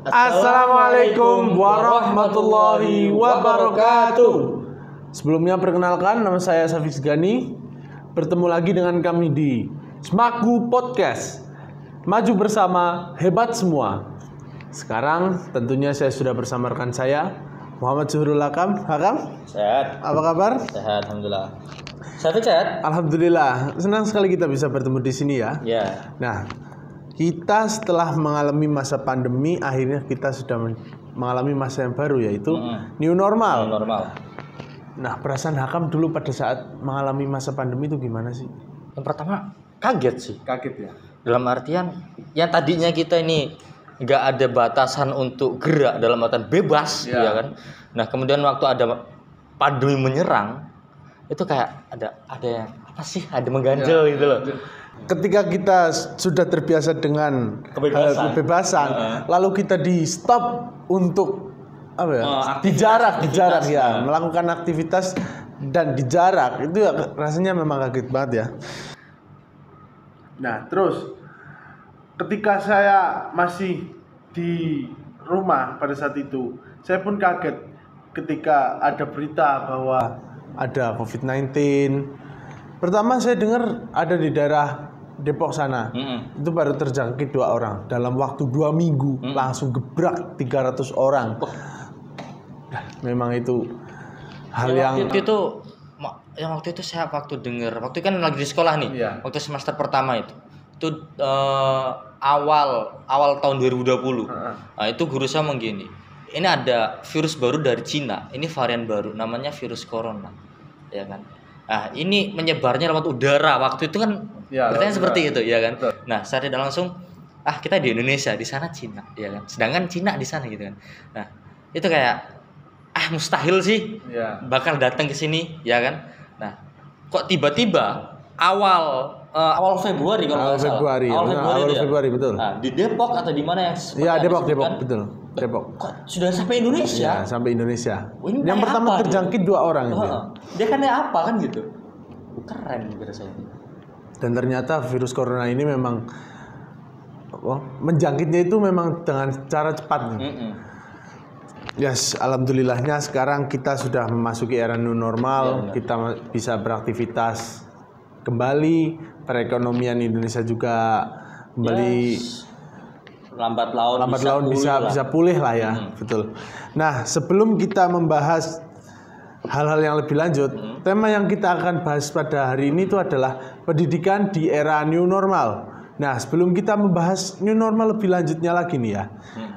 Assalamualaikum warahmatullahi wabarakatuh. Sebelumnya perkenalkan, nama saya Safis Gani. Bertemu lagi dengan kami di Smaku Podcast. Maju bersama, hebat semua. Sekarang tentunya saya sudah bersama rekan saya Muhammad Zuhrul Hakam. Hakam? Sehat. Apa kabar? Sehat, alhamdulillah. Safis sehat? Alhamdulillah. Senang sekali kita bisa bertemu di sini ya. Ya. Nah, kita setelah mengalami masa pandemi, akhirnya kita sudah mengalami masa yang baru, yaitu new normal. New normal. Nah, perasaan Hakam dulu pada saat mengalami masa pandemi itu gimana sih? Yang pertama kaget sih. Kaget ya? Dalam artian yang tadinya kita ini nggak ada batasan untuk gerak, dalam artian bebas, ya kan. Nah, kemudian waktu ada pandemi menyerang, itu kayak ada yang apa sih? Ada mengganjal gitu loh. Ketika kita sudah terbiasa dengan kebebasan, lalu kita di stop untuk apa ya? Di jarak ya, melakukan aktivitas dan di jarak, itu rasanya memang kaget banget ya. Nah, terus ketika saya masih di rumah pada saat itu, saya pun kaget ketika ada berita bahwa ada COVID-19. Pertama saya dengar ada di daerah Depok sana, itu baru terjangkit 2 orang. Dalam waktu 2 minggu langsung gebrak 300 orang. Memang itu hal yang waktu itu saya dengar, waktu kan lagi di sekolah nih, waktu semester pertama itu awal tahun 2020. Nah, itu guru saya ngomong gini, ini ada virus baru dari Cina, ini varian baru, namanya virus corona, ya kan. Nah, ini menyebarnya lewat udara. Waktu itu kan bertanya seperti itu, ya kan. Nah, saya tidak langsung, kita di Indonesia, di sana Cina, ya kan. Sedangkan Cina di sana gitu kan. Nah, itu kayak mustahil sih bakal datang ke sini, ya kan. Nah, kok tiba-tiba awal Februari kalau nggak salah. Awal Februari betul. Nah, di Depok atau di mana yang? Iya, Depok betul. Depok. Kok sudah sampai Indonesia? Ya, sampai Indonesia. Yang pertama terjangkit 2 orang itu. Dia kan apa kan gitu? Keren gitu rasanya. Dan ternyata virus corona ini memang menjangkitnya itu memang dengan cara cepat. Yes, alhamdulillahnya sekarang kita sudah memasuki era new normal. Kita bisa beraktivitas kembali, perekonomian Indonesia juga kembali. Lambat laun bisa pulih lah ya. Betul. Nah, sebelum kita membahas hal-hal yang lebih lanjut, tema yang kita akan bahas pada hari ini itu adalah pendidikan di era new normal. Nah, sebelum kita membahas new normal lebih lanjutnya lagi nih ya,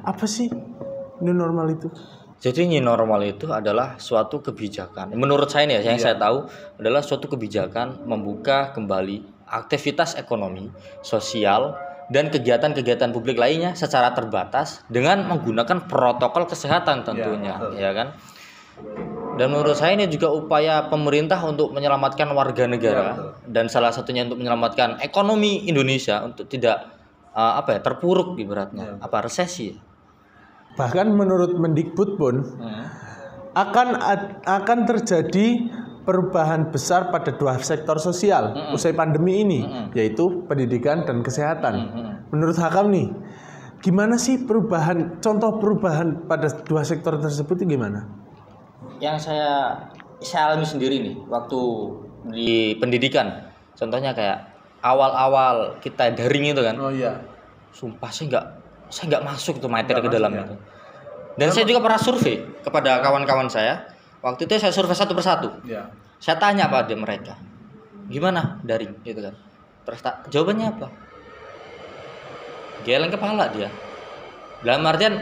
apa sih new normal itu? Jadi new normal itu adalah suatu kebijakan, menurut saya nih, yang saya tahu adalah suatu kebijakan membuka kembali aktivitas ekonomi, sosial, dan kegiatan-kegiatan publik lainnya secara terbatas dengan menggunakan protokol kesehatan tentunya, ya kan. Dan menurut saya ini juga upaya pemerintah untuk menyelamatkan warga negara, dan salah satunya untuk menyelamatkan ekonomi Indonesia untuk tidak terpuruk ibaratnya, resesi. Bahkan menurut Mendikbud pun akan terjadi perubahan besar pada 2 sektor sosial usai pandemi ini, yaitu pendidikan dan kesehatan. Menurut Hakam nih, gimana sih contoh perubahan pada 2 sektor tersebut itu gimana? Yang saya alami sendiri nih waktu di pendidikan, contohnya kayak awal-awal kita daring itu kan. Sumpah saya nggak masuk tuh materi ke dalam itu. Dan saya juga pernah survei kepada kawan-kawan saya. Waktu itu saya survei satu persatu. Saya tanya pada mereka, gimana daring gitu kan. Terus jawabannya apa? Geleng kepala dia. Dalam artian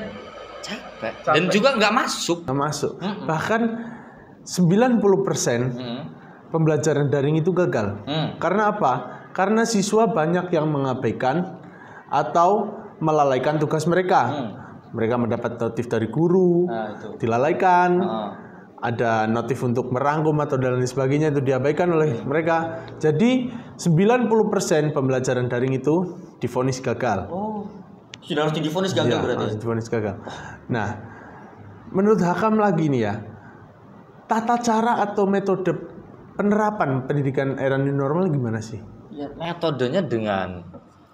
capek. Dan juga nggak masuk. Bahkan 90% pembelajaran daring itu gagal. Karena apa? Karena siswa banyak yang mengabaikan atau melalaikan tugas mereka. Mereka mendapat notif dari guru, dilalaikan. Ada notif untuk merangkum atau dan lain sebagainya, itu diabaikan oleh mereka. Jadi 90% pembelajaran daring itu divonis gagal. Sudah harus divonis gagal berarti. Divonis gagal. Nah, menurut Hakam lagi nih ya, tata cara atau metode penerapan pendidikan era new normal gimana sih? Ya, metodenya dengan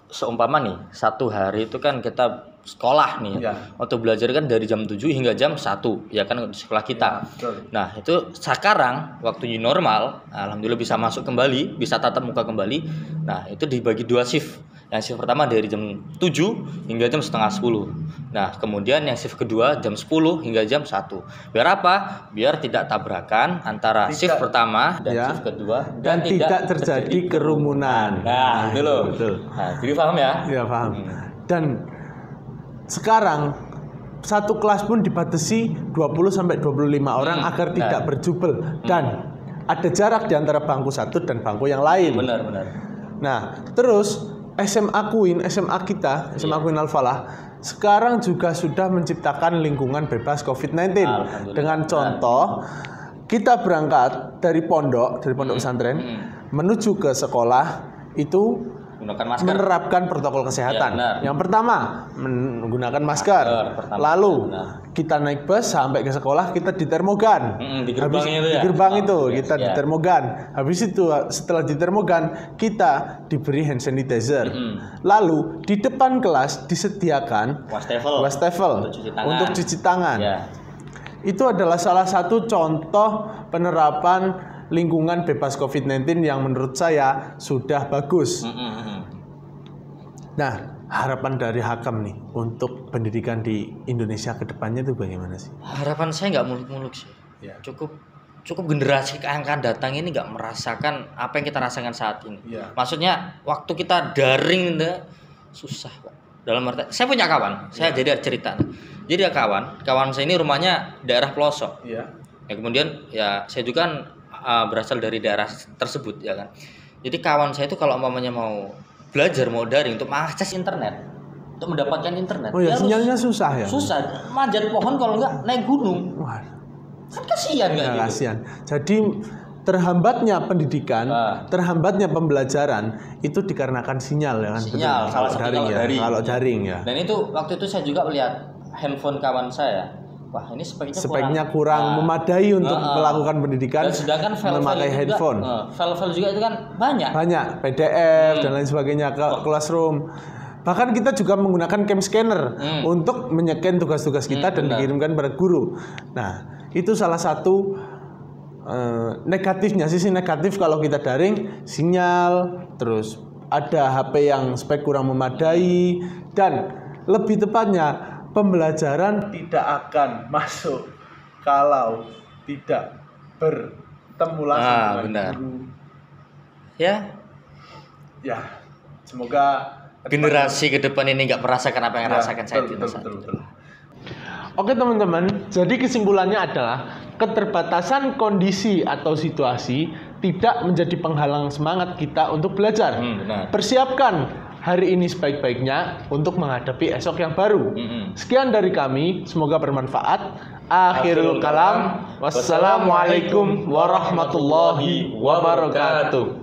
seumpama nih 1 hari itu kan kita sekolah nih. Ya. Waktu belajar kan dari jam 7 hingga jam 1 ya kan di sekolah kita. Ya, betul. Nah, itu sekarang waktu new normal, alhamdulillah bisa masuk kembali, bisa tatap muka kembali. Nah, itu dibagi 2 shift. Yang shift pertama dari jam 7 hingga jam setengah 10. Nah, kemudian yang shift kedua jam 10 hingga jam 1. Biar apa? Biar tidak tabrakan antara shift pertama dan shift kedua dan tidak terjadi kerumunan. Nah, itu loh. Betul. Nah, jadi paham ya? Iya, paham. Dan sekarang satu kelas pun dibatasi 20 sampai 25 orang agar tidak berjubel dan ada jarak di antara bangku satu dan bangku yang lain. Benar. Nah, terus SMA Queen kita, SMA Queen Al-Falah sekarang juga sudah menciptakan lingkungan bebas COVID-19 dengan contoh kita berangkat dari pondok pesantren menuju ke sekolah itu menerapkan protokol kesehatan. Yang pertama menggunakan masker. Lalu kita naik bus sampai ke sekolah kita di termogan. Di gerbang itu kita di termogan. Habis itu setelah di termogan kita diberi hand sanitizer. Lalu di depan kelas disediakan wastafel untuk cuci tangan. Itu adalah salah satu contoh penerapan lingkungan bebas COVID-19 yang menurut saya sudah bagus. Nah, harapan dari Hakam nih untuk pendidikan di Indonesia ke depannya itu bagaimana sih? Harapan saya nggak muluk-muluk sih. Cukup generasi yang akan datang ini nggak merasakan apa yang kita rasakan saat ini. Maksudnya waktu kita daring susah Pak. Dalam arti saya punya kawan, saya jadi cerita. Jadi kawan saya ini rumahnya daerah pelosok. Ya kemudian ya saya juga kan berasal dari daerah tersebut ya kan. Jadi kawan saya itu kalau umpamanya mau belajar mau daring untuk mengakses internet, untuk mendapatkan internet. Oh ya, sinyalnya susah ya. Susah, manjat pohon kalau enggak naik gunung. Wah. Kan kasihan kan gitu. Kasihan. Jadi terhambatnya pendidikan, terhambatnya pembelajaran itu dikarenakan sinyal ya kan. Sinyal salah satu kalau daring ya. Dan itu waktu itu saya juga melihat handphone kawan saya. Wah, ini speknya kurang memadai untuk melakukan pendidikan. Dan sedangkan memakai handphone. File-file juga itu kan banyak. PDF dan lain sebagainya ke Classroom. Bahkan kita juga menggunakan cam scanner untuk menyeken tugas-tugas kita dan dikirimkan pada guru. Nah, itu salah satu negatifnya, sisi negatif kalau kita daring, sinyal, terus ada HP yang spek kurang memadai dan lebih tepatnya pembelajaran tidak akan masuk kalau tidak bertemu langsung dengan guru. Ya, semoga generasi ke depan ini nggak merasakan apa yang rasakan saya itu. Betul. Oke teman-teman, jadi kesimpulannya adalah keterbatasan kondisi atau situasi tidak menjadi penghalang semangat kita untuk belajar. Persiapkan hari ini sebaik-baiknya untuk menghadapi esok yang baru. Sekian dari kami, semoga bermanfaat. Akhirul kalam, wassalamualaikum warahmatullahi wabarakatuh.